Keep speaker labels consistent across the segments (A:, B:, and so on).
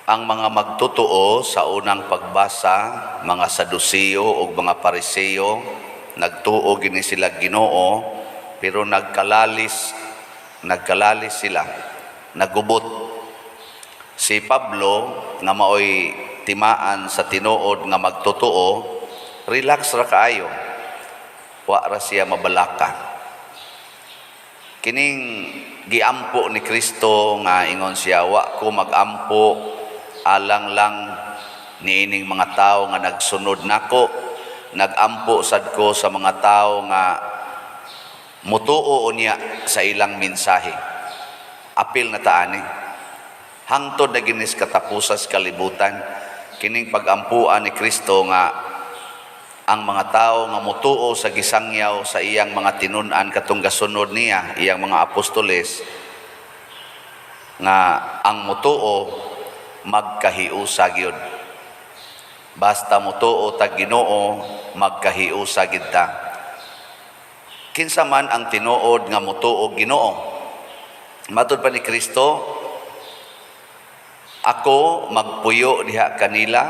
A: Ang mga magtotoo sa unang pagbasa, mga Sadusiyo o mga Pariseo, nagtuo gini sila Ginoo, pero nagkalalis sila, nagubot. Si Pablo nga maoy timaan sa tinuod nga magtotoo, relax ra kaayo, wa ra siya mabalaka. Kining giampo ni Kristo nga ingon siya, wa ko magampo alang lang niining mga tao nga nagsunod nako, nagampo sad ko sa mga tao nga mutuo niya sa ilang mensahe. Apil na taani, hangtod na ginis katapusas kalibutan, kining pagampuan ni Kristo nga ang mga tao nga mutuo sa gisangyaw sa iyang mga tinun-an katong gasunod niya, iyang mga apostoles, nga ang mutuo magkahiusa gyud. Basta mutuo tag Ginoo, magkahiusa gid ta. Kinsa man ang tinuod nga mutuo Ginoo. Matud pa ni Kristo, ako magpuyo diha kanila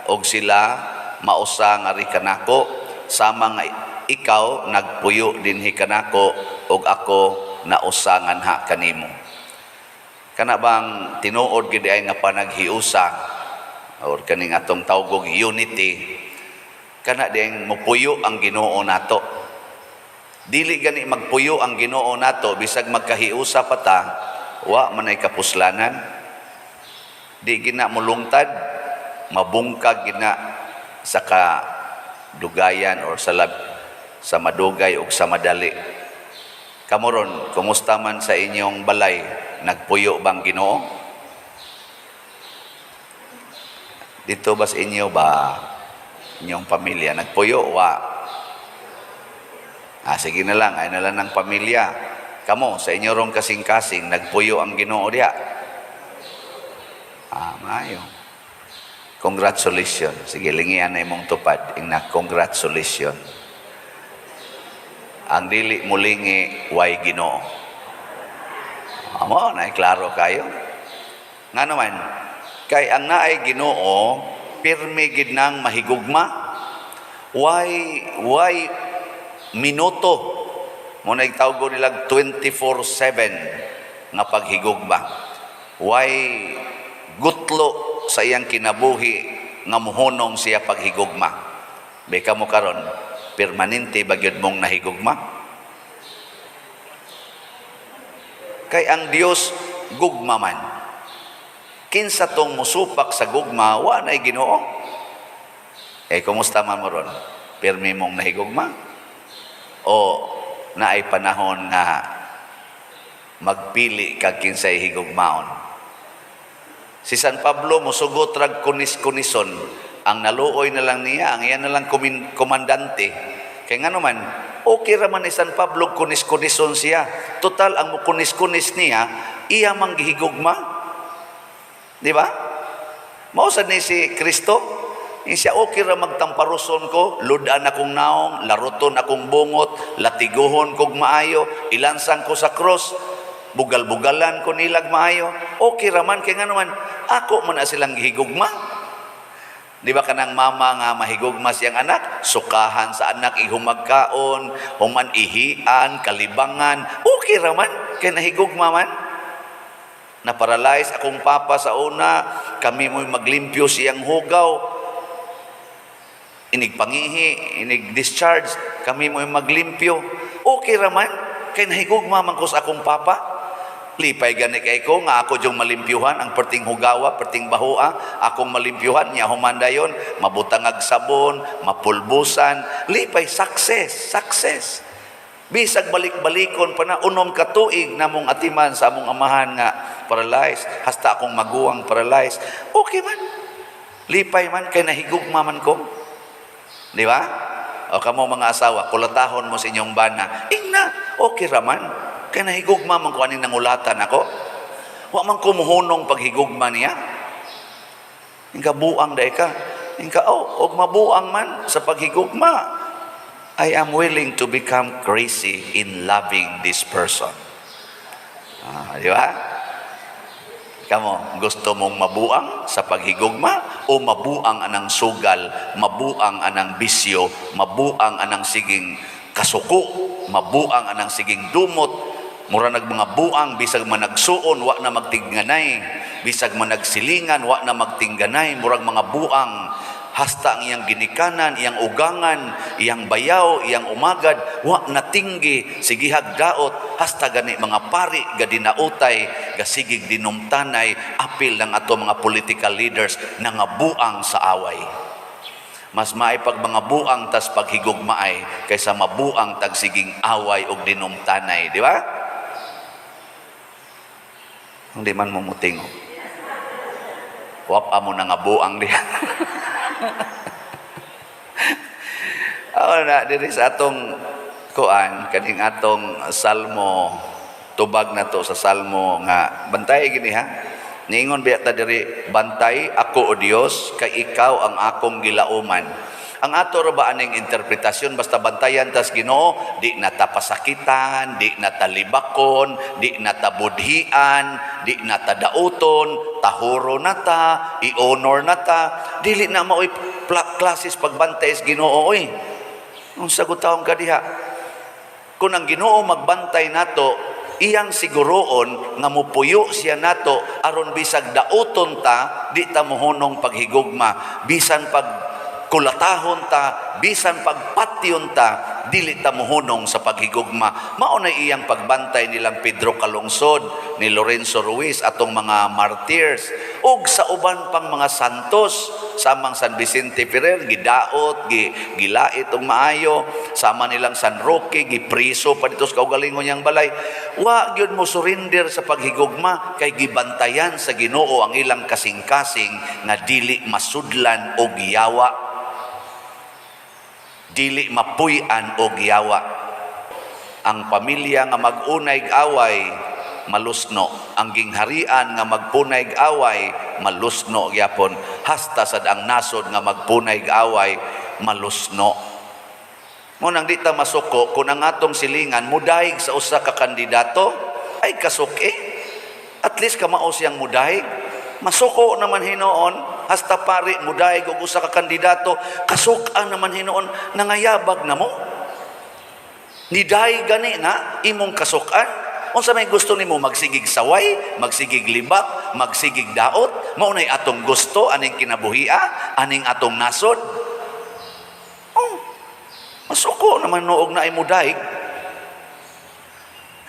A: og sila mausa nga ri kanako, sama nga ikaw nagpuyo dinhi kanako og ako nausa nganha kanimo. Kana bang tinuod gid ay nga panaghiusa or kaning atong tawgog unity, kana ding mupuyo ang Ginoo nato. Dili gani magpuyo ang Ginoo nato bisag magkahiusa pa ta, wa man ay kapuslanan. Di gina mulungtad, mabungkag gina sa kadugayan or sa madugay o sa madali. Kamuron, kumusta man sa inyong balay? Nagpuyo bang Ginoo? Dito ba sa inyo ba, inyong pamilya, nagpuyo? Wa. Sige na lang, ay na lang ng pamilya. Kamo, sa inyo rong kasing-kasing, nagpuyo ang Ginoo diya. Maayo. Congratulations. Sige, lingian na imong tupad. Ingna, congratulations. Ang dili mulingi, way Ginoo. Amo, klaro kayo. Nga naman, kay ang naay Ginoo, pirmi gid nang mahigugma. Why minuto mo nagtawag nila 24/7 nga paghigugma. Why gutlo sa iyang kinabuhi nga muhunong siya paghigugma. Beka mo karon, permanente bagyod mong nahigugma. Kay ang Dios gugma man. Kinsa tong musupak sa gugma, wa na'y Ginoo. Kumusta man mo ron? Pirmi mong nahigugma? O naay panahon nga magpili kag kinsay higugmaon? Si San Pablo musugot rag kunis-kunison. Ang naluoy na lang niya, ang iyan na lang komandante. Kaya nga naman, okay raman ni San Pablo kunis-kunison siya. Total, ang kunis-kunis niya, iya manggihigugma. Di ba? Mausad ni si Kristo, siya okay ra magtamparuson ko, ludan akong naong, laruton akong bungot, latiguhon kog maayo, ilansang ko sa cross, bugal-bugalan ko nilag maayo. Okay raman, kaya nga naman, ako man na silang gihigugma. Di ba kanang mama nga mahigugma siyang anak, sukahan sa anak, ihumagkaon, human ihian, kalibangan, okay raman, kaya nahigugma man. Na-paralyze akong papa sa una, kami mo'y maglimpyo siyang hugaw, inigpangihi, inig-discharge, kami mo'y maglimpyo, okay raman, kaya nahigugma man ko sa akong papa. Lipay gani kay ko nga ako jung malimpyuhan ang perting hugawa, perting bahua, akong malimpyuhan niya humandayon, mabutangag sabon, mapulbusan, lipay success. Bisag balik-balikon pa na unom ka tuig namong atiman sa among amahan nga paralyzed, hasta akong maguwang paralyzed. Okay man. Lipay man kay nahigugma man ko. Di ba? O kamo mga asawa, kulatahon mo sa inyong bana. Ingna, okay raman. Kaya nahigugma man ko aning nangulatan ako. Wa man ko muhunong paghigugma niya. Ingka buang dahi ka. Ingka, og mabuang man sa paghigugma. I am willing to become crazy in loving this person. Di ba? Kamo, gusto mong mabuang sa paghigugma o mabuang anang sugal, mabuang anang bisyo, mabuang anang siging kasuko, mabuang anang siging dumot, mura nag mga buang, bisag managsuon, wa na magtingganay, bisag managsilingan, wa na magtingganay, murag mga buang, hasta ang iyang ginikanan, iyang ugangan, iyang bayaw, iyang umagad, wa na tinggi, sigihag daot, hasta gani mga pari, gadinautay, gasigig dinumtanay, apil ng ato mga political leaders na nga buang sa away. Mas maipag mga buang tas paghigugmaay kaysa mabuang tagsiging away o dinumtanay, di ba? Hindi man mumuting. Wapa mo na nga buang diha. Na diri sa atong kuan kaning atong salmo, tubag na to sa salmo nga bantay gini ha. Niingon biya ta diri, bantay ako o Dios kay ikaw ang akong gilauman. Ang ato ra ba aning interpretasyon basta bantayan tas Ginoo, di na ta pasakitan, di na ta libakon, di na ta budhian, di na ta dauton, tahuro na ta, i-honor na ta, dili na maoy klases pagbantay sa Ginoo oy. Ang sagot taong kadiha. Kung ang Ginoo magbantay nato, iyang siguroon nga mupuyo siya nato aron bisag dauton ta, di ta mohunong paghigugma, bisan pag kulatahon ta, bisan pagpatyon ta, dili ta mohunong sa paghigugma. Mao na iyang pagbantay nilang Pedro Calungsod, ni Lorenzo Ruiz, atong mga martyrs, ug sa uban pang mga santos, samang San Vicente Ferrer, gidaot, gilait og maayo, sama nilang San Roque, gipriso pa dito sa kaugalingon niyang balay. Wa gyud mo surrender sa paghigugma, kay gibantayan sa Ginoo ang ilang kasing-kasing nga dili masudlan og yawa, dili mapuy-an og yawa. Ang pamilya nga mag-unay away, malusno. Ang gingharian nga magpunay away, malusno gyapon. Hasta sad ang nasod nga magpunay away, malusno. Mo nang di ta masuko kung ang atong silingan mudahig sa usa ka kandidato, ay kasuki. At least kamao siyang mudahig. Masuko naman hinoon, hasta pari mudahig og usa ka kandidato, kasukan naman hinoon, nangayabag na mo. Nidahay gani na imong kasukan. Unsa may gusto nimo, magsigig saway, magsigig libak, magsigig daot, mao nay atong gusto, aning kinabuhia, aning atong nasod. Oh, masuko naman noog na ay mudahig.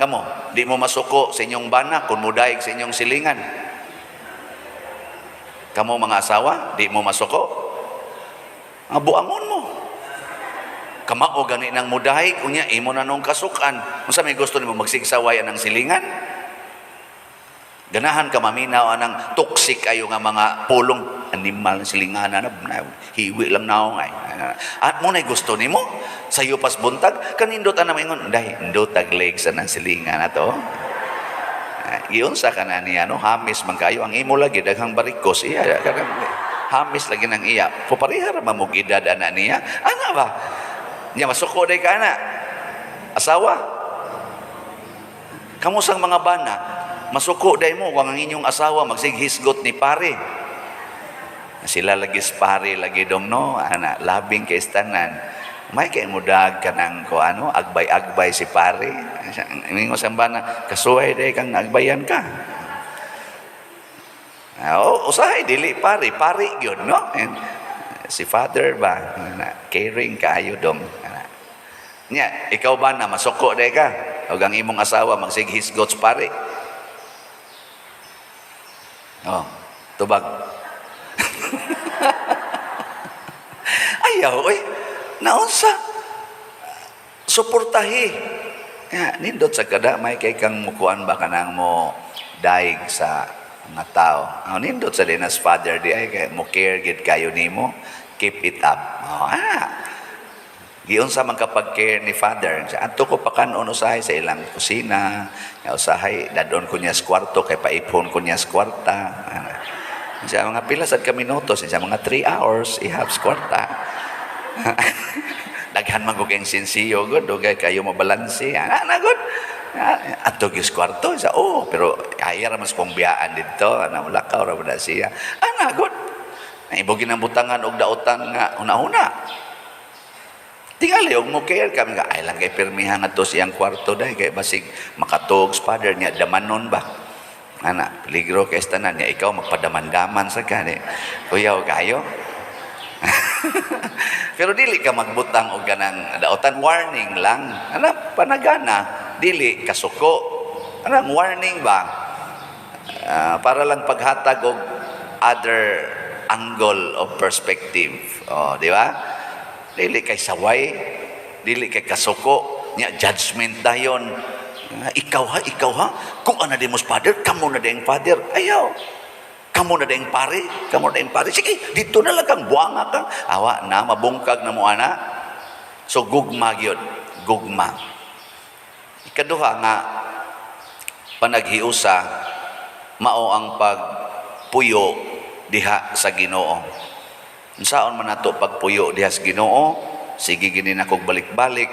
A: Kamo, di mo masuko sa inyong bana kung mudahig sa inyong silingan. Kamu mga asawa, di mo masuko. Ang buangon mo. Kamao gani ng mudahig, unya imo na nung kasukan. Unsa may gusto nimo, magsigsaway anang silingan? Ganahan ka maminaw anang toxic ayo nga mga pulong animal silinganan na hiwi lang naong ay. At mo na gusto nimo sayo pas buntag kanindot ana maingon, dai indot tag legs anang silingan ato. Iyon sa kanan niya, no? Hamis man kayo. Ang imo lagi, daghang barikos. Iya, hamis lagi ng iya. Puparihar mamug edad ana niya. Ana ba? Niya masuko day ka ana. Asawa. Kamusang mga bana, masuko day mo, kung ang inyong asawa magsighisgot ni pare. Sila lagi pare, lagi dong, no? Ana, labing kay istanan. May kay mudag ka ng agbay-agbay si pare. Mingo sa bana, kasuhay day kang agbayan ka. Usahay, dili pare yun, no? And, si father ba, caring kaayo dong. Nya, ikaw ba na masuko day ka? O ang imong asawa, magsighisgots pare. Tubag. Ayaw, naunsa suportahi nindot sa kada may kay kang mukuan ba kanang mo daig sa mga tao. Nindot sa dinas father di ay kay mo care gid kayo nimo, keep it up. Giyon sa man kapag care ni father, adto ko pakanon usahay sa ilang kusina, usahay dadon ko niya sa kwarto kay paipon ko niya sa kwarta. Sa mga pila sad ka minutos, sa mga 3 hours ihap sa kwarta. Daghan man ko kayong sinsiyo, good. Dugay kayo mabalansi. Good. Ato gis kwarto sa pero ayar mas kong biyaan dito ana mulakaw ra ba siya. Ana good. Ibogin ang butangan og daotan nga una-una. Tingali og mo care kami nga ay lang kay permihan ato siyang kwarto dai kay basig makatuog father niya damanon ba. Ana, peligro kay tanan niya ikaw magpadaman-daman sa kani. Kuya og kayo. Pero dili ka magbutang og ganang daotan, warning lang. Ana panagana, dili kasuko. Ana warning ba? Para lang paghatag og other angle of perspective. Di ba? Dili kay saway, dili kay kasuko, nya judgment dayon. Ikaw ha, kung ana di mo father, kamo na ding father. Ayaw. Kamu na ding pare, sige, dito na lang kang buwanga kang. Awa na, mabungkag na mo ana. So, gugma yun. Gugma. Ikaduha nga, panaghiusa, mao ang pagpuyo diha sa Ginoo. Saan man nato pagpuyo diha sa Ginoo, sige ginin akong balik-balik,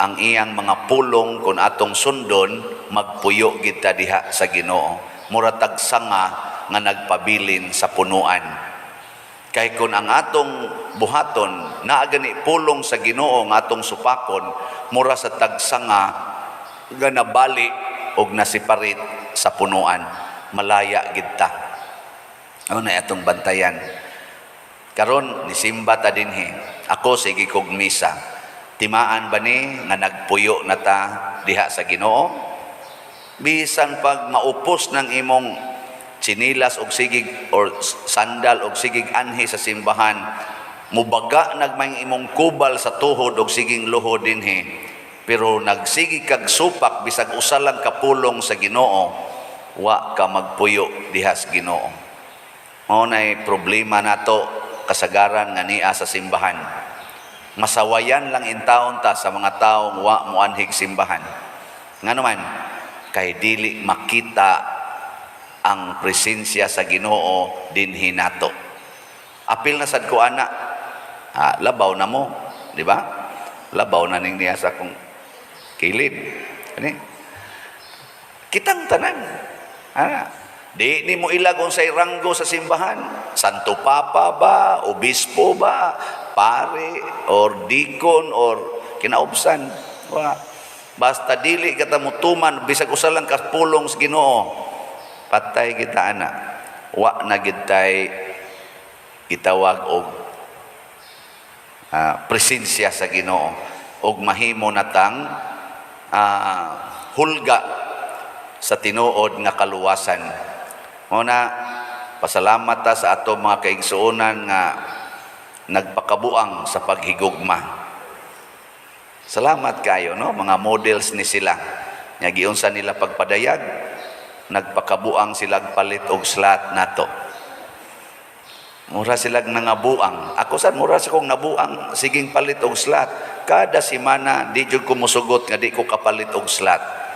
A: ang iyang mga pulong kung atong sundon, magpuyo kita diha sa Ginoo. Muratag sanga, nga nagpabilin sa punuan. Kay kung ang atong buhaton naa gani pulong sa Ginoo nga atong supakon mura sa tagsanga nga nabali og nasiparit sa punuan, malaya gid ta. Ano na atong bantayan. Karon nisimba ta dinhi. Ako sige kog misa. Timaan ba ni nga nagpuyo na ta diha sa Ginoo? Bisan pag maupos ng imong sinilas og sigig or sandal og sigig anhi sa simbahan, mubaga nagmay imong kubal sa tuhod og siging luhod dinhi, pero nagsigig kag supak bisag usa lang kapulong sa Ginoo, wa ka magpuyo diha sa Ginoo. Mao nay problema nato kasagaran nga niya sa simbahan. Masawayan lang intawon ta sa mga taong wa moanhig simbahan. Nganuman kay dili makita ang presensya sa Ginoo dinhi nato. Apil na sad ko ana. Labaw na mo, di ba? Labaw na ning niya sa akong kilid. Ani? Kitang tanan. Di ni mo ilag unsay ranggo sa simbahan. Santo Papa ba, obispo ba, pare or deacon or kinaubsan. Basta dili ka mutuman bisag usa lang ka pulong sa Ginoo. Patay kita ana, wa na gitay gitawag og presensya sa Ginoo og mahimo natang hulga sa tinuod nga kaluwasan. Muna pasalamat ta sa ato mga kaigsuonan nga nagpakabuang sa paghigugma. Salamat kayo no, mga models ni sila. Nya giunsa nila pagpadayag, nagpakabuang silag palit og slat nato. Mura silag nangabuang. Ako sad mura sa kong nabuang siging palit og slat. Kada semana di jud ko mosugot nga di ko kapalit og slat.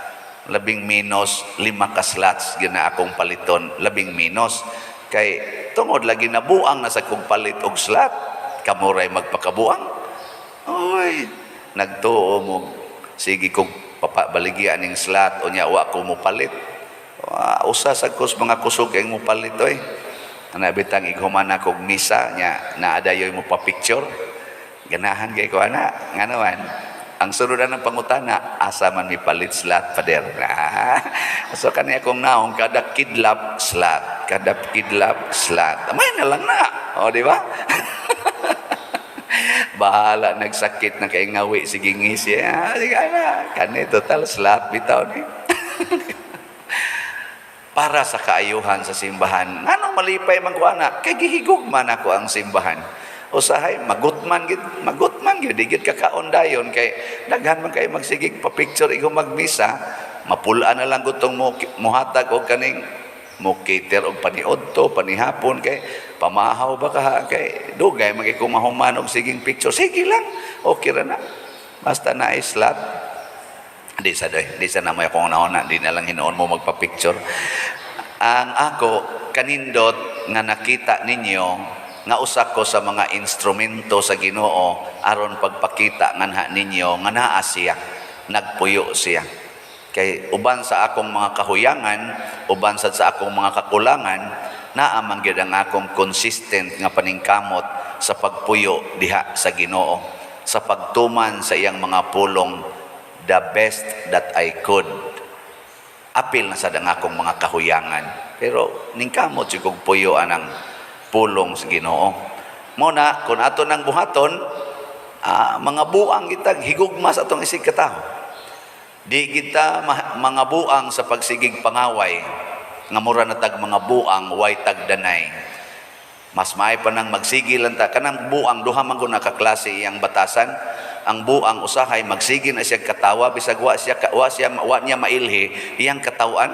A: Labing minus 5 ka slots gina akong paliton, labing minus. Kay tungod lagi nabuang na sa kong palit og slat, kamuray magpakabuang. Oy, nagtuo mo sige kong papabaligyan ning slat o nya wa ko mo palit. Usa sa kus mga kusog ang mo palit oy. Ana bitang ighuman ako og misa nya naadayoy mo pa picture. Ganahan kay ko ana nganawan. Ang sunod ng pangutana, asa man mi palit slat pader. So kani akong naong kada kidlap slat, kada kidlap slat. May na lang na. O di ba? Bahala nagsakit na kay ngawi sige ngisi. Sige na. Kani total slat bitaw ni. Para sa kaayuhan sa simbahan. Anong malipay man ko ana? Kay gihigugman ako ang simbahan. Usahay magutman gid digid kakaon dayon kay daghan man kay magsigig pa picture igo magmisa, mapulaan na lang gutong mo muhatag og kaning mo cater og paniodto panihapon kay pamahaw ba ka kay dugay magay kumahuman og siging picture. Sige lang, okay ra na. Basta na islat. Di sa na mo akong naona, di na lang hinuon mo magpa-picture. Ang ako kanindot nga nakita ninyo nga usa ko sa mga instrumento sa Ginoo aron pagpakita nganha ninyo nga naa siya, nagpuyo siya. Kay uban sa akong mga kahuyangan, uban sad sa akong mga kakulangan, naa man gyud ang akong consistent nga paningkamot sa pagpuyo diha sa Ginoo, sa pagtuman sa iyang mga pulong, the best that I could. Apil na sad ang akong mga kahuyangan, pero ningkamot jud kog puyo anang pulong sa Ginoo. Muna kun ato nang buhaton, mga buang kitag higugma sa atong isig katawo. Di kita mga buang sa pagsigig pangaway, nga mura na tag mga buang, way tag danay. Mas maay pa nang magsigil lang ta. Kanang buang, duha man ko nakaklase iyang batasan. Ang buang usahay, magsigil na siya katawa, bisag wa niya mailhi, iyang katawan.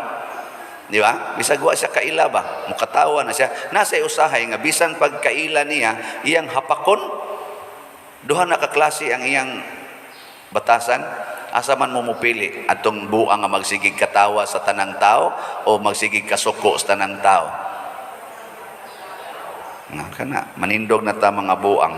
A: Di ba? Bisag wa siya kaila ba? Mukatawa na siya. Nasa usahay, nga bisan pagkaila niya, iyang hapakon. Duha nakaklase ang iyang batasan. Asa man mo mupili atong buang nga magsigig katawa sa tanang tao o magsigig kasuko sa tanang tao? Nga kana manindog na ta mga buang.